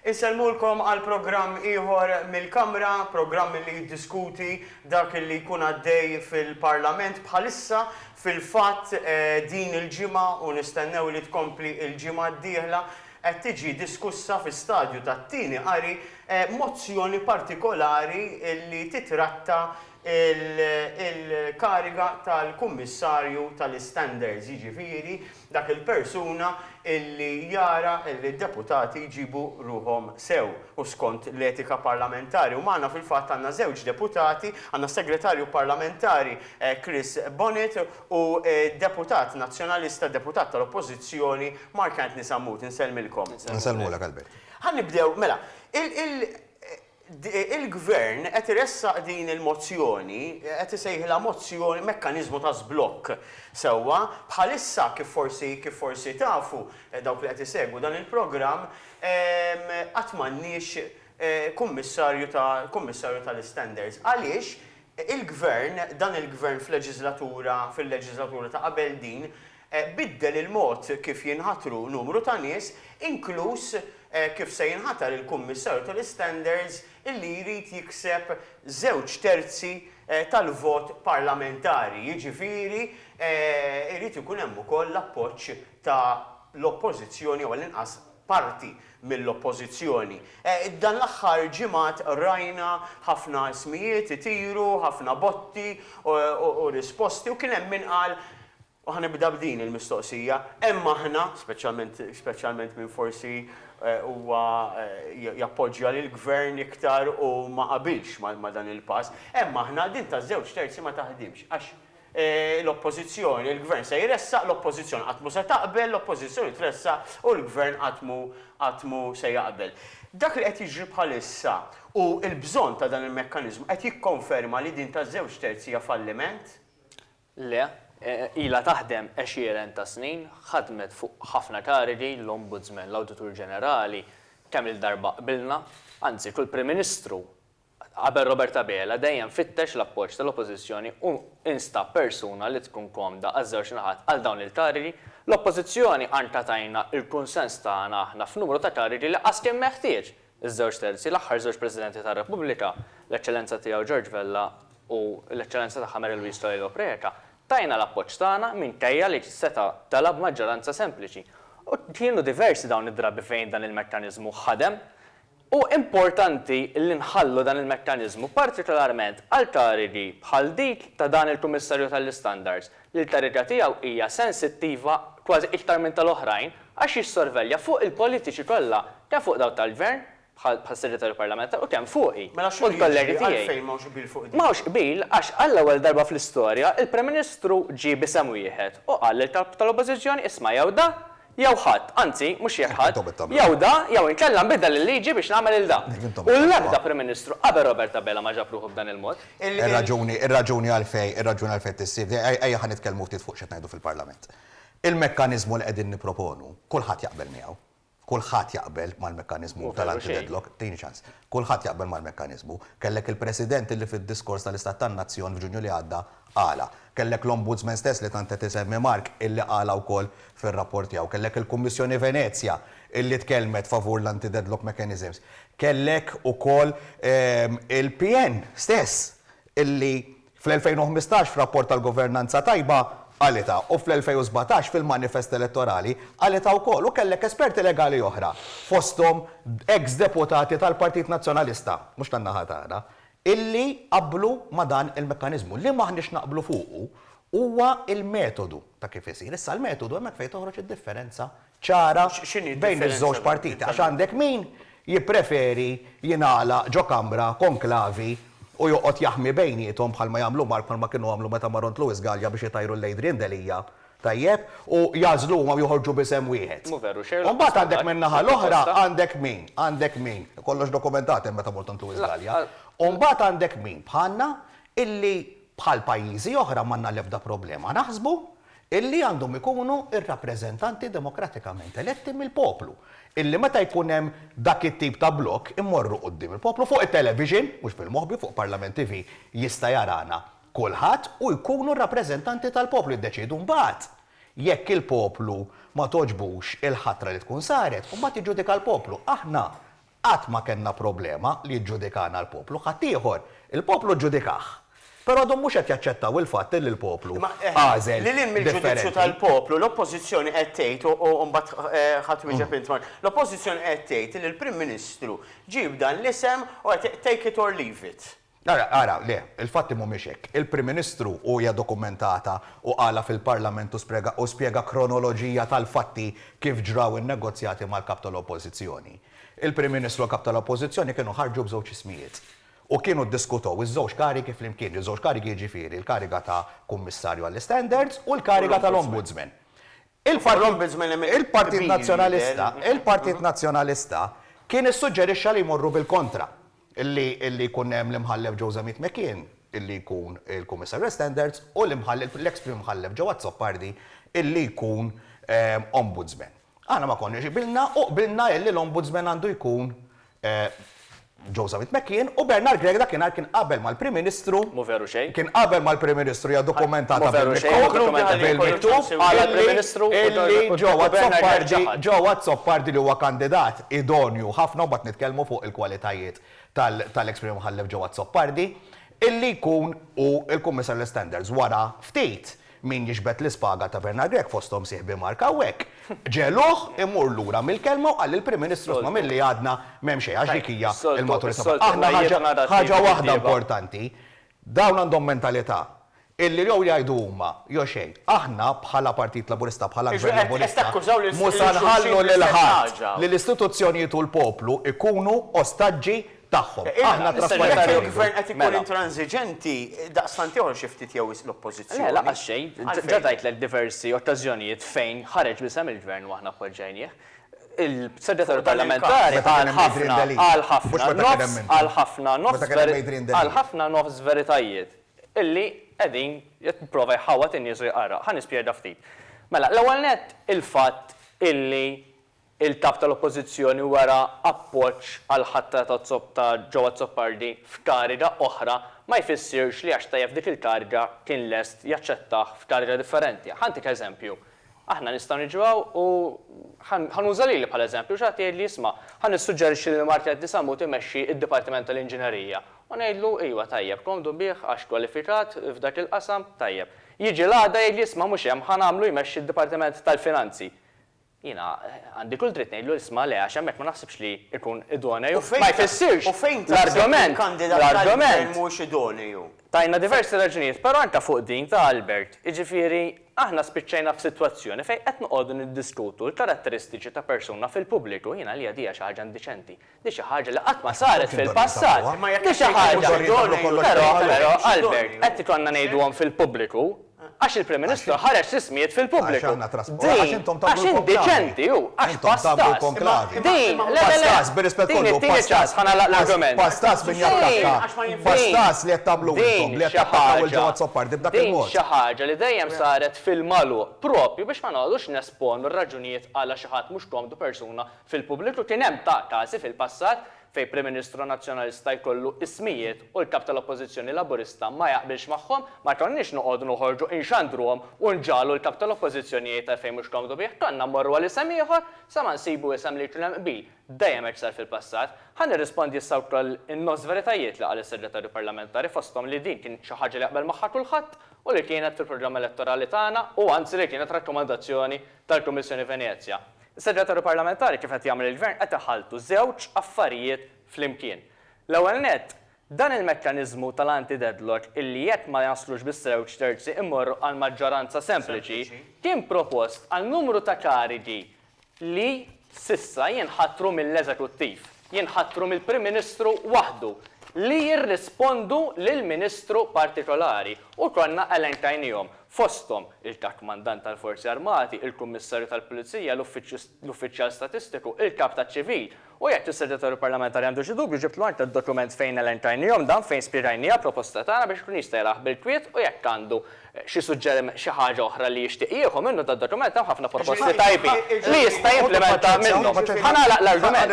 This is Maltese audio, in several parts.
Inselmulkom għal programm ieħor mill-Kamra, programm li jiddiskuti dak li jkun għaddej fil-Parlament bħalissa fil-fatt din il-ġimgħa u nistennew li tkompli il-ġimgħa d-dieħla qed tiġi diskussa fi stadju tat-tieni qari mozzjoni partikolari li titratta il-kariga tal-Kummissarju tal-Standards, jiġifieri dak il-persuna illi jara illi d-deputati jġibu ruhom sew u skont l-etika parlamentari. U magħna fil-fatt għandna żewġ deputati, għandna segretarju parlamentari Chris Bonnet u deputat nazzjonalista, deputat tal-Oppożizzjoni Mark Anthony Sammut. Insellmilkom. Nsellmulek Albert. Ħannibdew, mela, il-gvern qed iressaq din il-mozzjoni, qed isejħilha mozzjoni mekkaniżmu ta' żblokk sewwa bħalissa kif forsi tafu dawk li qed isegwu dan il-programm qatt m'għandniex kummissarju tal-Standards. Għaliex dan il-gvern fil-leġislatura ta' qabel din biddel il-mod kif jinħatru numru ta' nies, inkluż kif se jinħatar il-Kummissarju tal-Standards illi jrid jikseb 2/3 tal-vot parlamentari. Jiġifieri jrid ikun hemm ukoll l-appoġġ ta' l-Oppożizzjoni u l-inqas parti mill-Oppożizzjoni. Dan l-aħħar ġimgħat rajna ħafna ismijiet itiru, ħafna botti u risposti u kien hemm min qal u ħanibda b'din il-mistoqsija, hemm aħna, speċjalment minn forsi huwa jappoġġja lill-gvern iktar u ma qabilx ma' dan il-pass, hemm aħna din ta' 2/3 ma taħdimx għax l-Oppożizzjoni, il-gvern se jressaq, l-Oppożizzjoni qatt mhu se taqbel, l-Oppożizzjoni tressaq u l-gvern qatt mhu se jaqbel. Dak li qed jiġri bħalissa u l-bżonn ta' dan il-mekkaniżmu qed jikkonferma li din ta' 2/3 hija falliment? Le, ila taħdem 20 ta' snin, ħadmet fuq ħafna karigi, l-Ombudsman, l-Awditur Ġenerali, kemm il-darba qbilna, anzi kull Prim Ministru qabel Robert Abela dejjem fittex l-appoġġ tal-Oppożizzjoni u instab persuna li tkun komda għaż-żewġ naħat għal dawn il-karigi. L-Oppożizzjoni tajna il-kunsens tagħna aħna f'numru ta' karigi li qas kien meħtieġ. Iż-2/3 l-aħħar żewġ Presidenti tar-Repubblika, l-Eċċellenza tiegħu George Vella u l-Eċċellenza tagħha Mary Louise Toledo Preca, tajna l-appoġġ tagħna minkejja li seta' talab maġġoranza sempliċi. U kienu diversi dawn id-drabi fejn dan il-mekkaniżmu ħadem u importanti li nħallu dan il-mekkaniżmu partikolarment għal karigi bħal dik ta' dan il-Kummissarju tal-Standards li l-kariga tiegħu hija sensittiva kważi iktar minn tal-oħrajn għax jissorvelja fuq il-politiċi kollha kemm fuq dawk tal-Gvern bħal segretarju parlamentari u kemm fuqi. Mela xi kollegi tiegħi m'hawnx qbil fuq din. M'hawnx qbil għax għall-ewwel darba fl-istorja il-Prim Ministru ġie b'isem wieħed u qal tal-Oppożizzjoni isma' jew da jew ħadd, anzi mhux jekk ħadd, jew da jew inkella nbiddel il-liġi biex nagħmel il da. U l-ebda Prim Ministru qabel Robert Abela ma ġab ruħu b'dan il-mod. Ir-raġuni għalfejn tissir, ejja ħa nitkellmu ftit fuq x'qed ngħidu fil-Parlament. Il-mekkaniżmu li qegħdin nipproponu, kulħadd jaqbel miegħu. Kulħadd jaqbel mal-mekkaniżmu tal-anti-deadlock, tieni ċans. Kulħadd jaqbel mal-mekkaniżmu. Kellek il-President li fid-diskors tal-Istat tan-Nazzjon f'Ġunju li għadda qala. Kellek l-Ombudsman stess li tant qed isemmi Mark illi qala wkoll fir-rapport tiegħu. Kellek il-Kummissjoni Venezja illi tkellmet favur l-anti-deadlock mechanisms. Kellek ukoll il-PN stess illi fl-2015 f'rapport tal-Governanza tajba għalita u fl-2017 fil-manifest elettorali għalita wkoll u kellek esperti legali oħra fosthom ex-deputati tal-Partit Nazzjonalista, mhux tan-naħa tagħna, illi qablu ma' dan il-mekkaniżmu li maħniex naqblu fuqu huwa il-metodu ta' kif isir. Issa l-metodu hemmhekk fejn toħroġ id-differenza ċara bejn iż-żewġ partiti għax għandek min jippreferi jingħalaq ġo Kamra konklavi u joqgħod jaħmi bejniethom bħalma jagħmlu Mark bħalma kienu għamlu meta Maront Lewis Gallia biex itajru l-Adrian Delija tajjeb u jażlu ma joħorġu b'isem wieħed. Mbagħad għandek minn naħa l-oħra għandek min, kollox dokumentat hemm meta Maront Lewis Gallia. U mbagħad għandek min bħalna illi bħal pajjiżi oħra m'għandna l-ebda problema naħsbu illi għandhom ikunu ir-rappreżentanti demokratikament eletti mill-poplu. Illi meta jkun hemm dak it-tip ta' blokk immorru quddiem il-poplu fuq it-television, mhux fil-moħbi fuq Parlament TV jista' jarana kulħadd u jkunu r-rappreżentanti tal-poplu jiddeċidu mbagħad jekk il-poplu ma toġbux il-ħatra li tkun saret u mbagħad jiġġudika l-poplu. Aħna qatt ma kellna problema li ġġudikana l-poplu, ħadd ieħor il-poplu ġudikah. Però għadhom mhux qed jaċċettaw il-fatt li l-poplu għażel. Li mill-ġudizzju tal-poplu, l-oppożizzjoni qed tgħid u mbagħad ħadd wieġeb intman. L-oppożizzjoni qed tgħid li l-Prim Ministru ġib dan l-isem u qed take it or leave it. Ara, le, il-fatti mhumiex hekk. Il-Prim Ministru hija dokumentata u qala fil-Parlament u spjega kronoloġija tal-fatti kif ġraw in-negozjati mal-kap tal-Oppożizzjoni. Il-Prim Ministru u kap tal-Oppożizzjoni kienu ħarġu b'żewġ ismijiet. U kienu ddiskutaw iż-żewġ karigi flimkien, iż-żewġ karigi jiġifieri l-kariga ta' kummissarju għall-standards u l-kariga tal-ombudsman. Il-Partit Nazzjonalista kien issuġġerixxa li jmorru bil-kontra, illi jkun hemm l-imħallef Joseph McKean, illi jkun il-kummissarju standards u l-ex-prim mħallef ġewwa Zoppardi illi jkun ombudsman. Aħna ma konniex qbilna u qbilna illi l-ombudsman għandu jkun Joseph McKean u Bernard Gregg kien qabel mal-Prim Ministru. Mu veru xejn. Kien qabel mal-Prim Ministru hija dokumentata bil-miktub għall-Prim Ministru illi ġewwa Zoppardi li huwa kandidat idonju ħafna u bad nitkellmu fuq il-kwalitajiet tal-ex-Prim Mħallef ġewwa Zoppardi illi jkun u l-Kummissar l-Standards wara ftit min jiġbed l-ispaga ta' Bernard Gregg fosthom sieħbi Mark hawnhekk. Ġeluh imur lura mill-kelma u qal il-Prim Ministru ma milli għadna m'hemm xejn għax dik hija l-maturità. Aħna ħaġa waħda importanti, dawn għandhom mentalità illi jew jgħidu huma jew xejn. Aħna bħala Partit Laburista bħala Gvern Laburista mhux nħallu lil ħadd li l-istituzzjonijiet u l-poplu ikunu ostaġġi tagħhom. Aħna trasparenti. Il-gvern qed ikun intransiġenti daqstant jew xi ftit jew l-oppożizzjoni. Le laqas xejn, ġadajt lek diversi okkażjonijiet fejn ħareġ bisem il-gvern waħna appoġġejnieh. Il-segretarju parlamentari għal ħafna nofs veritajiet illi qegħdin jipprova jħawat in-nies jqara. Ħa nispjega ftit. Mela, l-ewwel nett il-fatt illi il-kap tal-Oppożizzjoni wara appoġġ għal ħatta ta' ġewwa Zoppardi f'kariga oħra ma jfissirx li għax tajjeb dik il-kariga kien lest jaċċettah f'kariga differenti. Ħantik eżempju. Aħna nistgħu niġgħu u ħanuża lili bħal eżempju x'għad jgħid li isma' ħan nissuġġerixxi li Marti qed tisammu timexxi d-Dipartiment tal-Inġinerija. U ngħidlu iva tajjeb, komdu bih għax kwalifikat f'dak il-qasam tajjeb. Jiġi l-għada jgħid li isma' mhux hemm ħanagħmlu jmexxi d-Dipartiment tal-Finanzi. Jina, għandi kull dritt ngħidlu isma' le għax hemmhekk ma naħsibx li jkun idonejju. Ma jfissirx l-argument. L-argument mhux idonejju. Tajna diversi raġunijiet, però anke fuq din ta' Albert, jiġifieri aħna spiċċejna f'sitwazzjoni fejn qed noqogħdu niddiskutu l-karatteristiċi ta' persuna fil-pubbliku jiena li hija xi ħaġa indiċenti. Di xi ħaġa li qatt ma saret fil-passat. Di xi ħaġa. Però Albert, qed ikollna ngħiduhom fil-pubbliku għax il-Prim Ministru ħareġ ismijiet fil-pubbliku. Għax indiċenti hu, għax pastas. Din, pastas, b'rispett kollu, pastas. L-argument. Pastas min jattakka. Pastas li qed tagħmlu intom li qed tattakaw il-ġewwa Zoppardi b'dak il-mod. Din xi ħaġa li dejjem saret fil-malu propju biex ma nagħodux nesponu r-raġunijiet għal xi ħadd mhux komdu persuna fil-pubbliku kien hemm ta' każi fil-passat fej Prim Ministru Nazzjonalista jkollu ismijiet u l-kap tal-Oppożizzjoni Laburista ma jaqbilx magħhom, ma konniex noqogħdu noħorġu inxandruhom u nġalu l-kap tal-Oppożizzjonijiet fejn mhux komdu bih, konna mmorru għal isem ieħor sa ma nsibu isem li jkun hemm qbil. Dejjem hekk sar fil-passat, ħan nirrispondi issa wkoll in-nos veritajiet li qal is-Segretarju Parlamentari fosthom li din kien xi ħaġa li jaqbel magħha kulħadd u li kienet fil-programm elettorali tagħna u anzi li kienet rakkomandazzjoni tal-Kummissjoni Venezja. Is-Segretarju Parlamentari kif qed jagħmel il-Gvern qed iħalltu żewġ affarijiet flimkien. L-ewwel nett, dan il-mekkaniżmu tal-anti-deadlock illi jekk ma jaslux bis-żewġ terzi immorru għal maġġoranza sempliċi kien propost għal numru ta' karigi li sissa jinħattru mill-Eżekuttiv, jinħattru mill-Prim Ministru waħdu li jirrispondu lill-Ministru partikolari u konna elenkajnihom fosthom il-Kap-Mandant tal-Forzi Armati, il-Kummissarju tal-Pulizija, l-Uffiċjal Statistiku, il-Kap taċ-Ċivil. U jekk is-Segretarju Parlamentari għandu xi dubju ġibtlu anke d-dokument fejn elenkajnihom dan fejn spjegajniha proposta tagħna biex kun jista' jaraħ bil-kwiet u jekk għandu xi suġġeriment xi ħaġa oħra li jixtieq jieħu minnu tad-dokument hemm ħafna proposti tajbin li jista' jimplementa minnhom. Ħanalaq l-argument.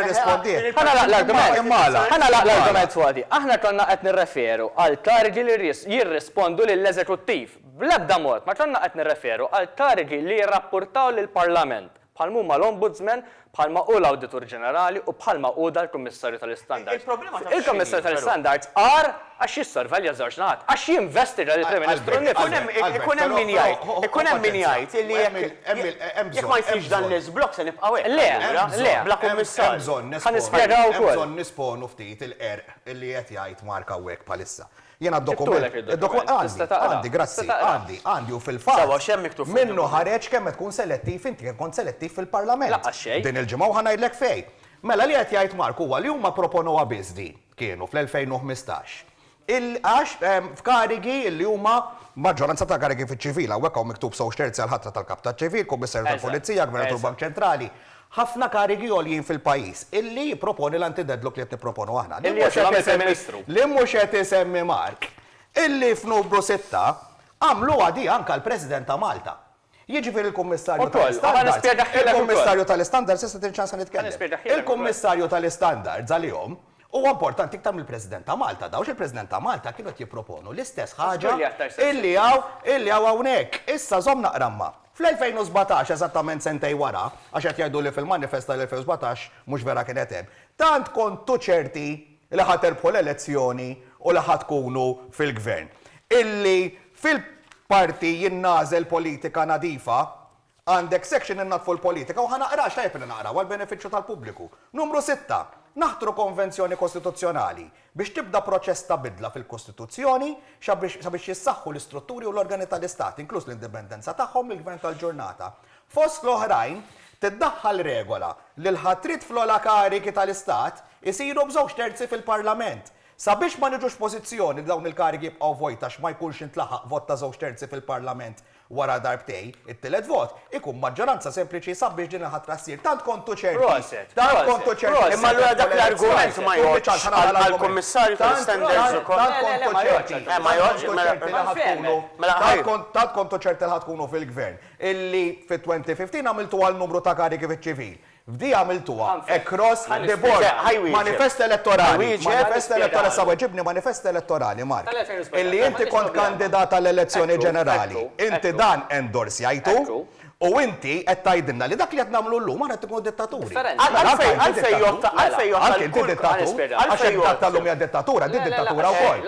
Ħanalaq l-argument fuqi. Aħna konna qed nirreferu għal karigi li jirrispondu lill-Eżekuttiv. Bl-ebda mod, ma konna qed nirreferu gal karigi li jirrapportaw lill-Parlament. bħalma huma l-Ombudsman, bħalma u l-Awditur Ġenerali u bħalma u dal-Kummissarju tal-Istandards. Il-problema ta' Il-Kummissarju tal-Istandards għar għax jissorvelja żewġ naħat, għax jinvestiga l-Prim Ministru Ikun hemm min jgħid illi jekk ma jsirx dan l-isblok se nibqgħu hekk. Le, bla kummissarju. Nispjegaw ukoll. Bżonn nisponu ftit il-qerq illi qed jgħid Mark hawnhekk bħalissa. Jiena għandi, grazzi, għandi u fil-fatt minnu ħareġ kemm tkun selettiv inti kemm kont selettiv fil-Parlament. Laqqas xejn. Din il-ġimgħa u ħanajdlek fejn. Mela li qed jgħid Mark huwa li huma proponuha biss din kienu fl-2015. Għax f'karigi li huma maġġoranza ta' karigi fiċ-ċivil, hawnhekk hawn miktub sew terzi għal ħatra tal-Kap taċ-Ċivil, Kummissarju tal-Pulizija, Gvernatur Bank Ċentrali. Ħafna karigi għoljin fil-pajis, illi jipproponi l-antidedlock li qed nipproponu aħna. Li mhux qed isemmi Mark, illi f'Nubru 6 għamlu għadi anke l-President ta' Malta. Jiġifieri il-Kummissarju tal-Istandards. Il-Kummissarju tal-Istandards issa tinċansa nitkellem. Il-Kummissarju tal-Istandards għalihom huwa importanti iktar mill-President ta' Malta. Dawx il-President ta' Malta kienu qed jipproponu l-istess ħaġa illi hawn hawnhekk. Issa żomm naqramma. Fl-2017, eżattament sentej wara, għax qed jgħidu li fil-manifest tal-2017 mhux vera kien hemm, tant kontu ċerti li ħaterbħu l-elezzjoni u li ħatkunu fil-gvern. Illi fil-parti jinnażel politika nadifa, għandek section innatfu l-politika u ħanaqrax tajb li naqra għal-benefiċċju tal-pubbliku. Numru 6. Naħtru konvenzjoni kostituzzjonali biex tibda proċess ta' bidla fil-Kostituzzjoni sabiex jissaħħu l-istrutturi u l-organi tal-Istat, inkluż l-indipendenza tagħhom mill-Gvern tal-Ġurnata. Fost l-oħrajn tiddaħħal regola li l-ħatrit fl-ola kariki tal-Istat isiru b'żewġ terzi fil-Parlament. Sabiex ma niġux pożizzjoni li dawn il-karigi jibqgħu vojtax ma jkunx intlaħaq vot ta' żewġ terzi fil-Parlament wara darbtej, it-tielet vot ikun maġġoranza sempliċi sabiex din il-ħatra ssir. Tant kontu ċerti. Tant kontu ċerti. Imma allura dak l-argument ma jgħodx għall-Kummissarju tal-Standards ukoll. Tant kontu ċerti li ħatkunu fil-gvern. Illi fit-2015 għamiltu għal numru ta' karigi fiċ-ċivil. F'di għamiltuha across the board. Manifest elettorali. Manifest elettorali sawa ġibni manifest elettorali, Mark. Illi inti kont kandidata l-elezzjoni ġenerali. Inti dan endorsjajtu u inti qed tgħidilna li dak li qed nagħmlu llum aħna tkun dittaturi. Għalfejn jotta inti dittatur, għax qed tal-lum hija dittatura, di dittatura wkoll.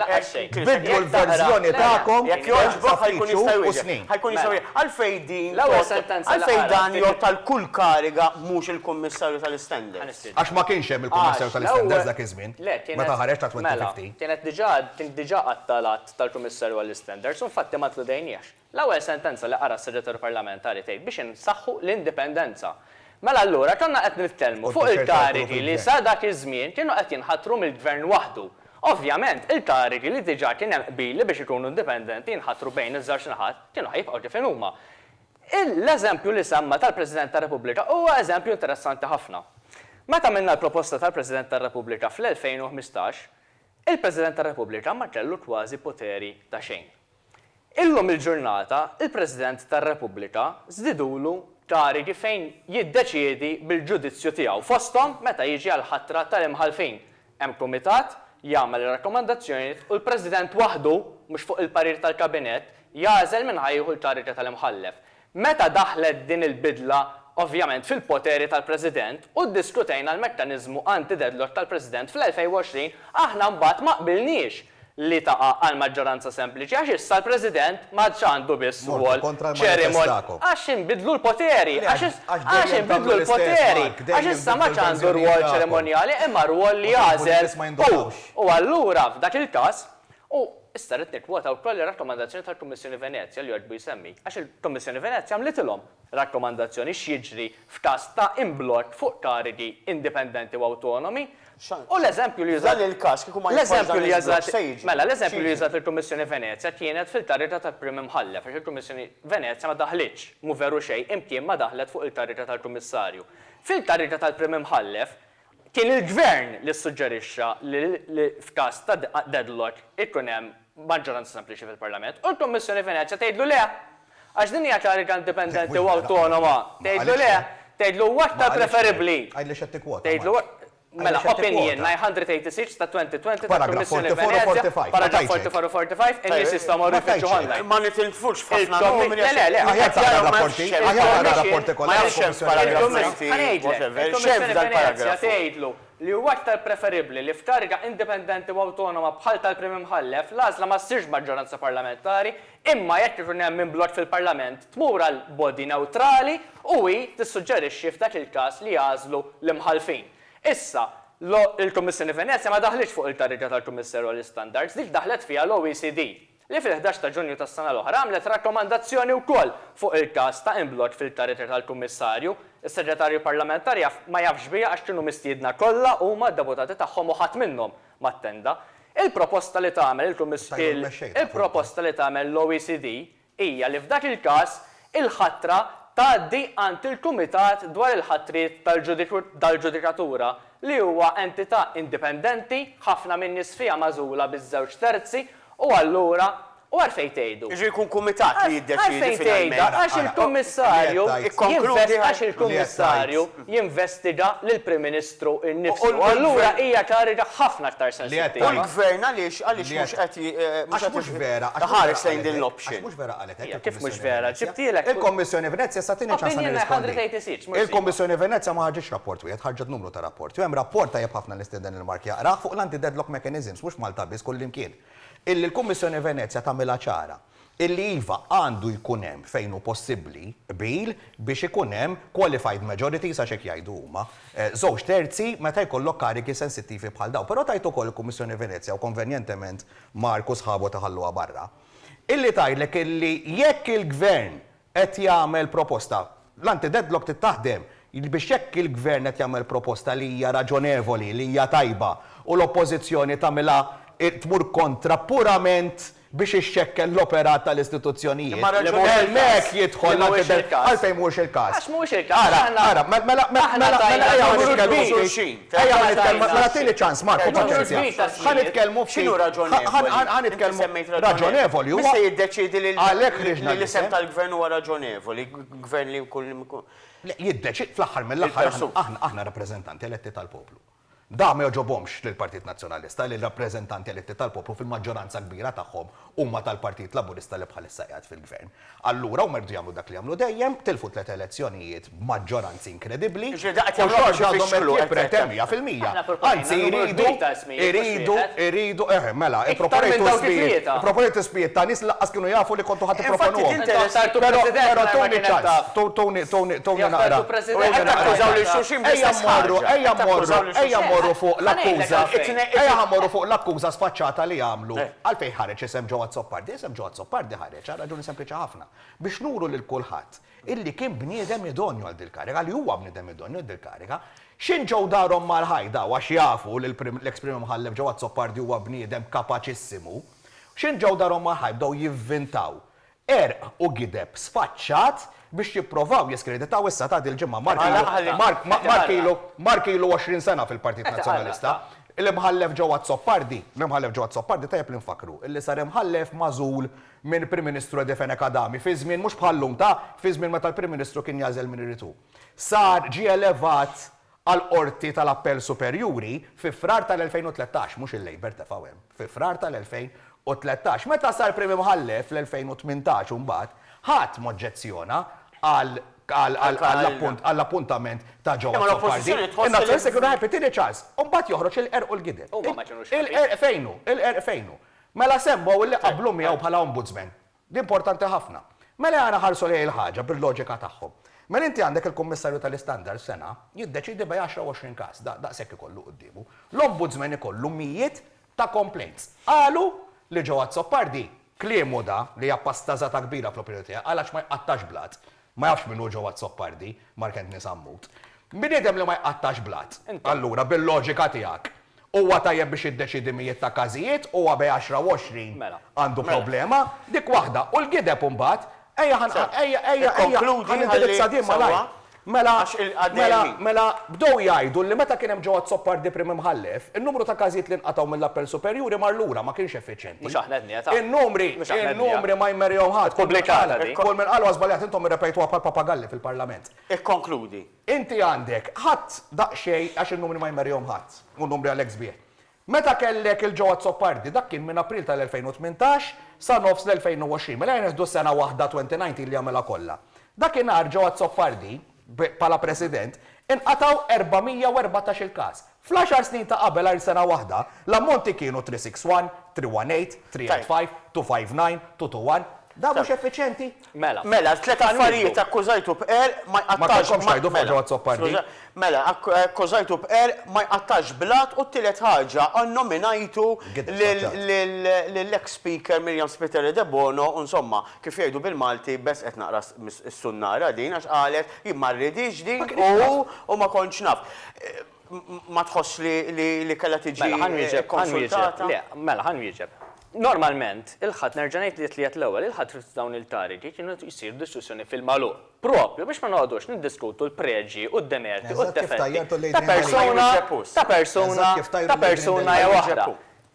Bidlu l-verżjoni tagħkom jekk jogħġbok ħajkun jistgħu ħajkun jistgħu għalfejn din għalfejn dan jotta l-kull kariga mhux il-Kummissarju tal-Standards. Għax ma kienx hemm il-Kummissarju tal-Standards dak iż-żmien. Meta ħareġ ta' 2015. Kienet diġà qattalat tal-Kummissarju għall-Standards u infatti ma tludejniex. L-ewwel sentenza li qara s-segretar parlamentari tgħid biex insaħħu l-indipendenza. Mela allura konna qed nitkellmu fuq il-karigi li sa dak iż-żmien kienu qed jinħatru mill-gvern waħdu. Ovvjament, il-karigi li diġà kien hemm qbili biex ikunu indipendenti jinħatru bejn iż-żewġ naħat kienu ħajbqgħu kif huma. L-eżempju li semma tal-President tar-Repubblika huwa eżempju interessanti ħafna. Meta minna l-proposta tal-President tar-Repubblika fl-2015, il-President tar-Repubblika ma kellu kważi poteri ta' xejn. Illum il-ġurnata, il-President tar-Repubblika żdidulu karigi fejn jiddeċiedi bil-ġudizzju tiegħu fosthom meta jiġi għal ħatra tal-imħalfin. Hemm kumitat jagħmel rakkomandazzjonijiet u l-President waħdu mhux fuq il-parir tal-Kabinett jażel minn ħajjieħu l-kariga tal-imħallef. Meta daħlet din il-bidla ovvjament fil-poteri tal-President u ddiskutejna l-mekkaniżmu anti-deadlock tal-President fl-2020 aħna mbagħad ma qbilniex li taqa' għal maġġoranza sempliċi għax issa l-President ma għandu biss rwol ċerimoni. Għax inbidlu l-poteri, għax inbidlu l-poteri, għax issa ma għandu rwol ċerimonjali imma rwol li jażel. U allura f'dak il-każ u issa rrid nikkwota wkoll ir-rakkomandazzjoni tal-Kummissjoni Venezja li jogħġbu jsemmi għax il-Kummissjoni Venezja għamlitilhom rakkomandazzjoni x'jiġri f'każ ta' imblott fuq karigi indipendenti u awtonomi. U l-eżempju li jużat il-każ kieku ma l-eżempju li jużat il-Kummissjoni Venezja kienet fil-tarita tal-Prim Imħallef għax il-Kummissjoni Venezja ma daħlitx mu veru xejn imkien ma daħlet fuq il-tarita tal-Kummissarju. Fil-tarita tal-Prim Imħallef kien il-Gvern li suġġerixxa li f'każ ta' deadlock ikun hemm maġġoranza sempliċi fil-Parlament u l-Kummissjoni Venezja tgħidlu le għax din hija kariga indipendenti u awtonoma. Tgħidlu le, tgħidlu aktar preferibbli. Għajdli xed tikkwota. Mela, opinion 986 ta' 2020 ta' Paragraf Kummissjoni 44 u Venezia, 45, paragraf ma tajċek. 44 u 45, in-nies jistgħu morru jfittxu online. Ma nitilfux f'ħafna Il-kommi- numri. le, le, Aħjar tara rapporti, aħjar tara rapporti Ma kollha. jafx hemm paragrafi, whatever, xem Il-Kummissjoni Venezia dal-paragrafu. tgħidlu li huwa aktar preferibbli li f'kariga indipendenti u awtonoma bħal tal-Prim Imħallef l-għażla ma ssirx maġġoranza parlamentari, imma jekk ikun hemm min blok fil-Parlament tmur għal bodi neutrali u hi tissuġġerixxi f'dak il-każ li jażlu l-imħalfin. Issa, il-Kummissjoni Venezia ma daħlitx fuq il-kariga tal-Kummissarju għall-Standards, dik daħlet fiha l-OECD li fil-11 ta' Ġunju tas-sena l-oħra għamlet rakkomandazzjoni wkoll fuq il-każ ta' imblok fil-kariga tal-Kummissarju. Is-Segretarju Parlamentari ma jafx bija għax kienu mistiedna kollha huma d-deputati tagħhom u ħadd minnhom mattenda. Il-proposta li tagħmel il-proposta li tagħmel l-OECD hija li f'dak il-każ il-ħatra tgħaddi għand il-Kumitat dwar il-ħatriet tal-Ġudikatura li huwa entità indipendenti ħafna minn nies fiha magħżula biż-żewġ terzi u allura u għarfejn tgħidu. Jiġri jkun kumitat li jiddeċidi Għalfejn finalment. tgħidha għax il-Kummissarju Ikkonkludi għax il-Kummissarju jinvestiga lill-Prim Ministru innifsu. U allura hija kariga ħafna aktar U sensittiva. l-gvern għaliex mhux qed Mhux vera. ħares lejn din l-option. Mhux vera qalet hekk. Kif mhux vera? Ġibtielek. Il-Kommissjoni Venezia sa tieni ċansa Opinion nirrispondi. 986, mhux Il-Kommissjoni Venezia ma ħarġitx rapport wieħed, ħarġet numru ta' rapporti. Hemm rapport tajjeb ħafna li steden il-marki jaqrah fuq l-anti-deadlock mechanisms, mhux Malta biss kullimkien. Il-Kummissjoni Venezia tagħmilha ċara illi iva għandu jkun hemm fejn hu possibbli bil biex ikun hemm qualified majority sa xek jgħidu huma. Żewġ terzi meta jkollok karigi sensittivi bħal daw. Però tajt ukoll il-Kummissjoni Venezia u konvenjentement Marku sħabu taħalluha barra. Illi tajlek illi jekk il-gvern qed jagħmel proposta l-anti-deadlock tittaħdem biex jekk il-gvern qed jagħmel proposta li hija raġonevoli, li hija tajba u l-oppożizzjoni tagħmilha tmur kontra purament biex ixxekkel l-operat tal-istituzzjonijiet. Mek jidħol għalfejn mhux il-każ. Għax mhux il-każ. Ara, mela tieni ċans, Marko, paċenzja. Ħanitkellmu X'inhu raġonevoli? Raġonevoli huwa Mista jiddeċidi li għalhekk ħriġna l-isem tal-gvern huwa raġonevoli, gvern li kull jiddeċid fl-aħħar mill-aħħar aħna rappreżentanti eletti tal-poplu. Da ma joġobomx lill-Partit Nazzjonalista li l-rappreżentanti eletti tal-poplu fil-maġġoranza kbira tagħhom huma tal-Partit Laburista li bħalissa qiegħed fil-gvern. Allura u merdu jagħmlu dak li jagħmlu dejjem, tilfu tliet elezzjonijiet b'maġġoranzi inkredibbli. Anzi iridu mela il-proponenti spiet ta' nies laqqas kienu jafu li kontu ħadd tipproponuhom. Towni naqra. Ejja morru fuq l-akkuża sfaċċata li jagħmlu. Għalfejn ħareġ isem ġewwa Zoppardi, isem ġewwa Zoppardi ħareġ għal raġuni sempliċi ħafna. Biex nuru lil kulħadd illi kien bniedem idonju għal dil-kariga, li huwa bniedem idonju għal dil-kariga, x'in ġew darhom mal-ħajda għax jafu li l-ex-Prim Imħallef ġewwa Zoppardi huwa bniedem kapaċissimu, x'in ġew darhom mal-ħajda bdew jivvintaw erq u gideb sfaċċat biex jipprovaw jiskreditaw issa ta' dil-ġimma markilu 20 sena fil-Partit Nazzjonalista. Il-imħallef ġewwa Zoppardi tajjeb li nfakru, illi sar imħallef magħżul minn Prim Ministru Defen Akadami fi żmien mhux bħallum fi żmien meta l-Prim Ministru kien jażel min iritu. Sar ġie elevat għal qorti tal-Appell Superjuri fi frar tal-2013, mhux il-Labor tefgħu hemm, fi frar tal-2013. Meta sar Prim Imħallef fl-2018 u mbagħad ħadd moġġezzjona għall-appuntament ta' ġewwa Zoppardi. In-nazzjonali se kienu ħajpetini ċans. U mbagħad joħroġ il-erq u l-gideb. Il-erq fejnu. Mela sembow li qablu miegħu bħala ombudsman. Importanti ħafna. Mela għana ħarsu lejn il-ħaġa bil-loġika tagħhom. Mela inti għandek il-Kummissarju tal-Istandards sena jiddeċidi bej 10-20 każ daqshekk ikollu qudiemu. L-Ombudsman ikollu mijiet ta' complaints. Qalu li ġewwa Zoppardi kliemu da li hija pastażata kbira fl-opinjoni tiegħek għalax ma jqattax blat. Ma jafx minnu ġewwa Zoppardi, Markent nisammut. Bniedem li ma jqattax blat. Allura bil-loġika tiegħek huwa tajjeb biex jiddeċidi mijiet ta' każijiet huwa bej 10-20 għandu problema, dik waħda u l-gideb imbagħad ejja ħanindirizza din malajr. Mela, Għax il-għaddejn. mela, bdow jgħidu li meta kien hemm ġewwa Zoppardi prim imħallef, in-numru ta' każijiet li nqataw mill-appell superjuri mar lura ma kienx effiċjenti. Mhux aħna qed ta' In-numri ma jmerjhom ħadd. Pubblikata di. Kull minn qalu żbaljat intom irrepejtuha bħal papagalli fil-Parlament. Ikkonkludi. Inti għandek ħadd daqsxejn għax in-numri ma jmerjhom ħadd, u numri għal XB. Meta kellek il-ġewwa Zoppardi, dak kien minn April tal-2018 sa nofs l-2020, mela jneħdu sena waħda 2019 li jagħmilha kollha. Dakinhar ġewwa Zoppardi pala president, inqataw 414 il-kas. Fl-10 snin ta' qabel għal sena waħda, l-ammonti kienu 361, 318, 385, 259, 221. Da mhux effiċjenti? Mela. Mela, tlet affarijiet akkużajtu b'er ma jqattax. Ma tajdu fuq ġewwa Zoppardi. Mela, akkużajtu b'er ma jqattax blat u t-tielet ħaġa għannominajtu lill-ex-speaker Miriam Spiteri de Bono, insomma, kif jgħidu bil-Malti, bes qed naqra s-sunnara din għax qalet jien ma rridix din u ma kontx naf. Ma tħoss li kellha tiġi konsultata? Mela, ħanwieġeb. Normalment, il-ħadd nerġanejt li tliet l-ewwel, il-ħadd dawn il-tariki kienu jsir diskussjoni fil-magħluq. Propju biex ma noqgħodux niddiskutu l-preġi u d-demerti u d-defetti ta' persuna jew oħra.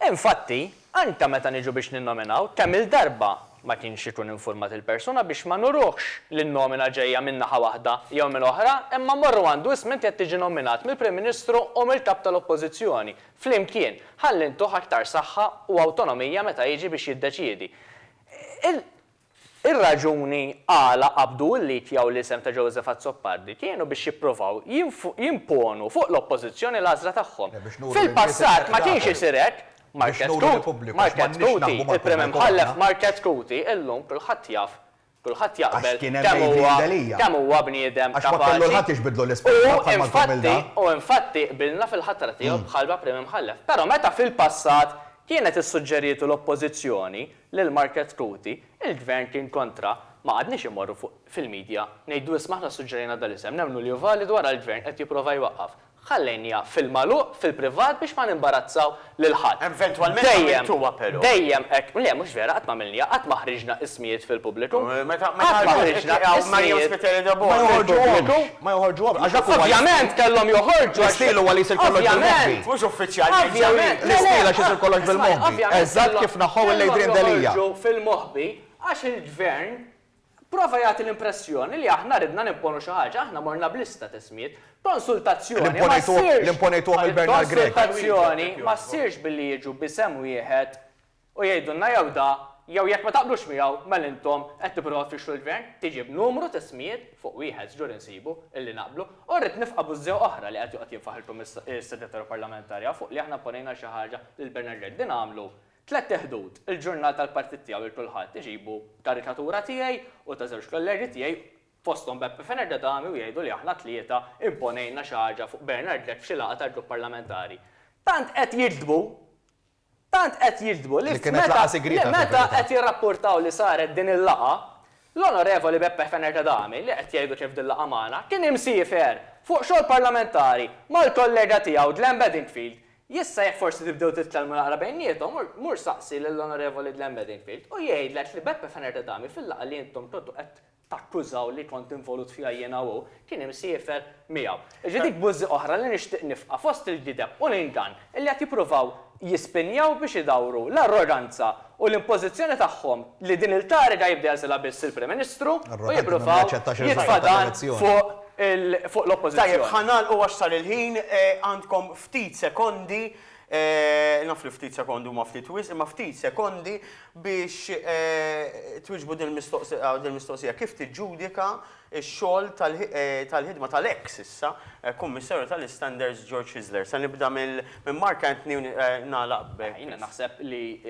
Infatti, anke meta niġu biex ninnominaw, kemm il-darba ma kienx ikun informat il-persuna biex ma nuruħx l-nomina ġejja minn naħa waħda jew minn oħra, imma morru għandu isment qed tiġi nominat mill-Prim Ministru u mill-kap tal-Oppożizzjoni. Flimkien, ħalli intuħ aktar saħħa u awtonomija meta jiġi biex jiddeċiedi. Ir-raġuni għala qabdu li tjaw l-isem ta' Joseph Zoppardi kienu biex jippruvaw jimponu fuq l-Oppożizzjoni l-għażla tagħhom. Fil-passat ma kienx isir hekk. Market Scruti, il-Prim Imħallef Market Scruti, illum kulħadd jaf, kulħadd jaqbel kemm huwa bniedem kapaċi. U infatti qbilna fil-ħatra tiegħu bħalba Prim Imħallef. Però meta fil-passat kienet issuġġerietu l-Oppożizzjoni lil Market Scruti, il-Gvern kien kontra ma għadniex imorru fil-medja ngħidu ismaħna suġġerina dal-isem, nemmnu li hu validu wara l-Gvern qed jipprova jwaqqaf. Ħallejnija fil-magħluq, fil-privat biex ma nimbarazzaw lil ħadd. Eventwalment għamiltuha però. Dejjem hekk, le mhux vera qatt m'għamilniha, qatt ma ħriġna ismijiet fil-pubbliku. Meta ħriġna ismijiet. Ma joħorġu Ovvjament kellhom joħorġu L-istilu għal jisir kollox bil-moħbi. Mhux uffiċjali. L-istilu għax jisir kollox bil-moħbi. Eżatt kif naħħu l-lejdrin dalija. Fil-moħbi għax il-Gvern prova jagħti l-impressjoni li aħna ridna nimponu xi ħaġa, aħna morna b'lista ta' ismijiet, konsultazzjoni. L-imponejtuhom il-Bernard Grek. Konsultazzjoni ma ssirx billi jiġu b'isem wieħed u jgħidulna jew da jew jekk ma taqblux miegħu mel intom qed tippruvaw tfixxu l-Gvern, tiġib numru ta' ismijiet fuq wieħed ġur insibu illi naqblu u rrid nifqa' bużew oħra li qed joqgħod jinfaħilkom is-segretarju parlamentari fuq li aħna ponejna xi ħaġa lil Bernard Grek. Din għamlu 3 teħdud il-ġurnal tal-partit tiegħu il-kulħadd iġibu karikatura tiegħi u ta' żewġ kollegi tiegħi fosthom Beppe Fenerdadami u jgħidu li aħna tlieta imponejna xi ħaġa fuq Bernard Grek f'xi laqgħa tal-grupp parlamentari. Tant qed jiġdbu li meta qed jirrapportaw li saret din il-laqgħa, l-Onorevoli Beppe Fenerdadami li qed jgħidu kif din laqgħa magħna kien imsiefer fuq xogħol parlamentari mal-kollega tiegħu Glenn Bedingfield. Jissa jekk forsi tibdew titkellmu naqra bejniethom, mur saqsi lill-Onorevoli Glenn Bedingfield u jgħidlek li Beppe Fenerdadami fil-laqgħa li intom tontu qed takkużaw li kont involut fiha jiena u kien imsiefer miegħu. Dik bużi oħra li nixtieq nifqa' fost il-gideb u l-ingan illi qed jippruvaw jispinjaw biex idawru l-arroganza u l-impożizzjoni tagħhom li din il-tariga jibda jagħsilha biss il-Prim Ministru u jippruvaw jitfadan fuq l-oppożizzjoni. Tajjeb, ħanal u għax sar il-ħin għandkom ftit sekondi, naf li ftit sekondi u ma ftit wis, imma ftit sekondi biex twiġbu dil-mistoqsija kif tiġġudika x-xogħol tal-ħidma tal-ex issa kummissarju tal-Standards George Hisler. Se nibda minn Mark Antony nagħlaq bek. Jiena naħseb li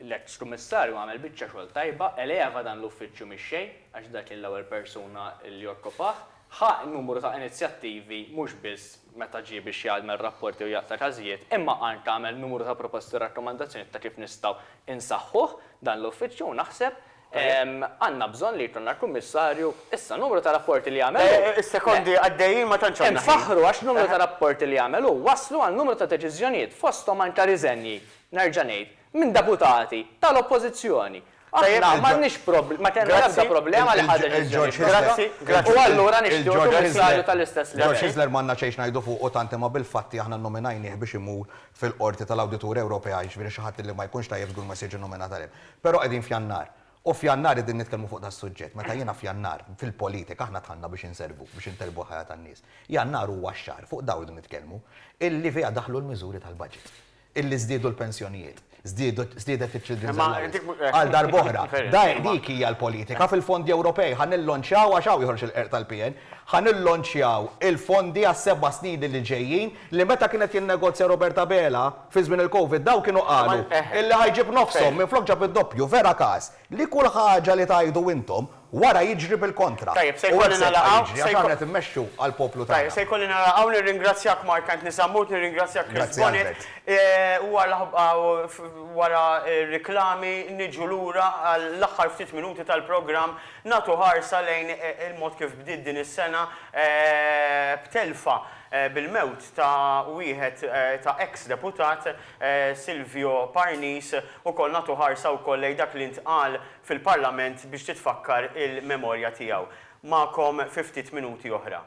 l-ex kummissarju għamel biċċa xogħol tajba, eleva dan l-uffiċċju mix-xejn għax dak l-ewwel persuna li okkupah. ħa n-numru ta' inizjattivi mhux biss meta ġie biex jgħadmel rapporti u jaqta' każijiet, imma anke għamel numru ta' proposti u rakkomandazzjoni ta' kif nistgħu insaħħuh dan l-uffiċċju u naħseb għandna bżonn li jkollna kummissarju issa numru ta' rapporti li jagħmel. Is-sekondi għaddejjin ma tantx għandna. Infaħru għax numru ta' rapporti li jagħmlu waslu għal numru ta' deċiżjonijiet fosthom anke riżenji nerġa' ngħid minn deputati tal-oppożizzjoni. Aħna m'għandniex problema, ma kellna ebda problema li ħadet Grazzi. U allura nixtiequ kummissarju tal-istess George livell. Isler manna xejn ngħidu fuq u tant imma bil-fatti aħna nominajnieh biex imur fil-qorti tal-Awditur Ewropea jiġifieri xi ħadd li ma jkunx tajjeb żgur ma jsirġi nominat għalih. Però qegħdin f'Jannar. U f'Jannar qegħdin nitkellmu fuq das suġġett. Meta jiena f'Jannar fil-politika aħna tħanna biex inservu, biex interbu ħajja tan-nies. Jannar huwa x-xahar fuq dawn qegħdin nitkellmu illi fiha daħlu l-miżuri tal-budget. Illi żdiedu l-pensjonijiet, żdiedet iċ-children's allowance. Għal darb'oħra, dik hija l-politika fil-fondi Ewropej ħan illonċjaw għax hawn joħroġ il-qert tal-PN, ħan illonċjaw il-fondi għas-7 snin li ġejjin li meta kienet jinnegozja Roberta Bela fi żmien il-Covid daw kienu qalu illi ħajġib nofshom minflok ġab id-doppju vera każ li kull ħaġa li tajdu intom wara jiġri bil-kontra. Tajjeb, se jkolli nalaqgħu. Għaxna timmexxu għall-poplu tagħna. Tajjeb, se jkolli nalaqgħu nirringrazzjak Mark Antony Sammut, nirringrazzjak Chris Bonnet. Wara riklami niġu lura għall-aħħar ftit minuti tal-programm nagħtu ħarsa lejn il-mod kif bdiet din is-sena b'telfa bil-mewt ta' wieħed ta' ex-deputat Silvio Parnis ukoll nagħtu ħarsa wkoll lejn dak li ntqal fil-Parlament biex titfakkar il-memorja tiegħu. Magħkom 50 minuti oħra.